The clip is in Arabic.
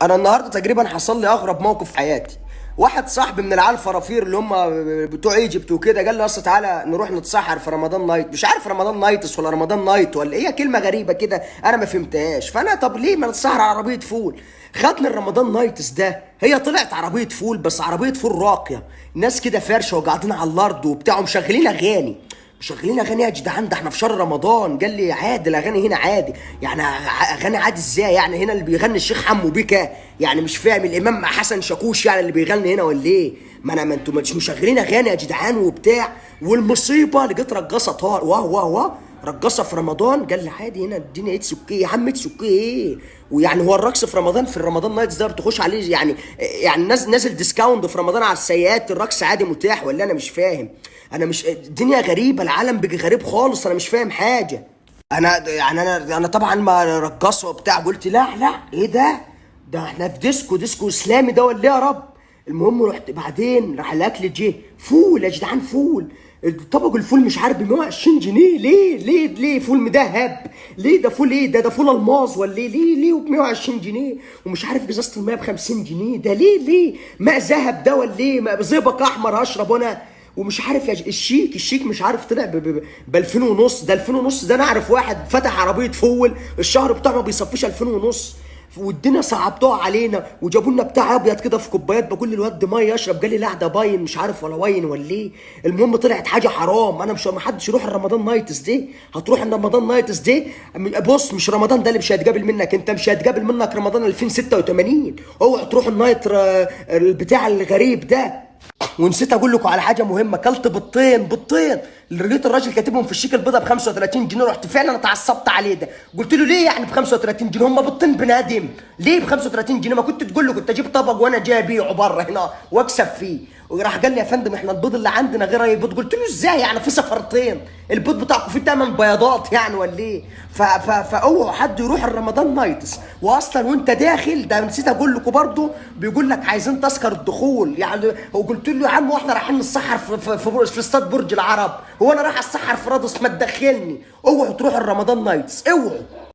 انا النهارده تقريبا حصل لي اغرب موقف في حياتي. واحد صاحبي من العيال الفرافير اللي هم بتوع ايجيبت وكده قال لي اصل تعالى نروح نتسحر في رمضان نايت. مش عارف رمضان نايتس ولا رمضان نايت ولا ايه، كلمه غريبه كده انا ما فهمتهاش. فانا طب ليه ما نتسحر على عربيه فول؟ خدني الرمضان نايتس ده، هي طلعت عربيه فول بس عربيه فول راقيه، ناس كده فرشه وقاعدين على الارض وبتاع ومشغلين اغاني. مشغلين اغاني يا جدعان، ده احنا في شهر رمضان. قال لي عادي الاغاني هنا عادي. يعني اغاني عادي ازاي؟ يعني هنا اللي بيغني الشيخ حمو بيكا؟ يعني مش فاهم، الامام حسن شاكوش يعني اللي بيغني هنا ولا ايه؟ ما انتوا مش مشغلين اغاني يا جدعان وبتاع. والمصيبه لقيت رقاصه طار واه واه واه رقاصه في رمضان. قال لي عادي هنا الدنيا اتس اوكي يا عم، اتس اوكي ايه؟ ويعني هو الرقص في رمضان، في رمضان نايتس ده بتخش عليه يعني نازل ديسكاونت في رمضان على السيئات، الرقص عادي متاح ولا انا مش فاهم؟ انا مش، الدنيا غريبه، العالم بقى غريب خالص، انا مش فاهم حاجه. انا طبعا ما رقصوا وبتاع، قلت لا لا ايه ده؟ ده احنا في ديسكو اسلامي ده ولا ايه يا رب؟ المهم رحت بعدين، راح الاكل جه فول يا جدعان، فول. طبق الفول مش عارف ب 120 جنيه. ليه فول مدهب؟ ليه ده فول ايه ده فول الماظ ولا ايه؟ ليه ب 120 جنيه؟ ومش عارف ازازه الميه ب 50 جنيه. ده ليه ماء ذهب ده ولا ايه؟ ماء زئبق احمر هشرب انا. ومش عارف الشيك مش عارف طلع ب 2000 ونص. ده 2000 ونص ده انا اعرف واحد فتح عربيه فول الشهر بتاعه ما بيصفيش 2000 ونص. والدنيا صعبتوها علينا وجابوا لنا بتاع ابيض كده في كوبايات، بقول للواد ميه يشرب، قال لي لا ده باين مش عارف ولا واين ولا ايه. المهم طلعت حاجه حرام. انا مش، ما حدش يروح رمضان نايتس دي. هتروح رمضان نايتس دي؟ بص، مش رمضان ده اللي مش هيتقابل منك انت، مش هيتقابل منك رمضان 2086. اوعوا تروح النايت البتاع الغريب ده. ونسيت اقول لكم على حاجه مهمه، كلت بيضتين اللي لقيت الراجل كاتبهم في الشيك البيضه ب 35 جنيه. رحت فعلا اتعصبت عليه ده، قلت له ليه يعني ب 35 جنيه؟ هم بيضتين بني ادم، ليه ب 35 جنيه؟ ما كنت تقول له كنت اجيب طبق وانا جاي ابيعه بره هنا واكسب فيه. وراح قال لي يا فندم احنا البيض اللي عندنا غير اي بيض. قلت له ازاي يعني؟ في صفرتين، البيض بتاعكم فيه 8 بياضات يعني ولا ايه؟ فاوعوا حد يروح الرمضان نايتس. واصلا وانت داخل ده نسيت اقول لكم برضه، بيقول لك عايزين تذكر الدخول يعني. وقلت له يا عم واحنا رايحين نتسحر في استاد برج العرب؟ هو انا رايح اتسحر في رادس؟ ما تدخلني. اوعوا تروحوا الرمضان نايتس، اوعوا.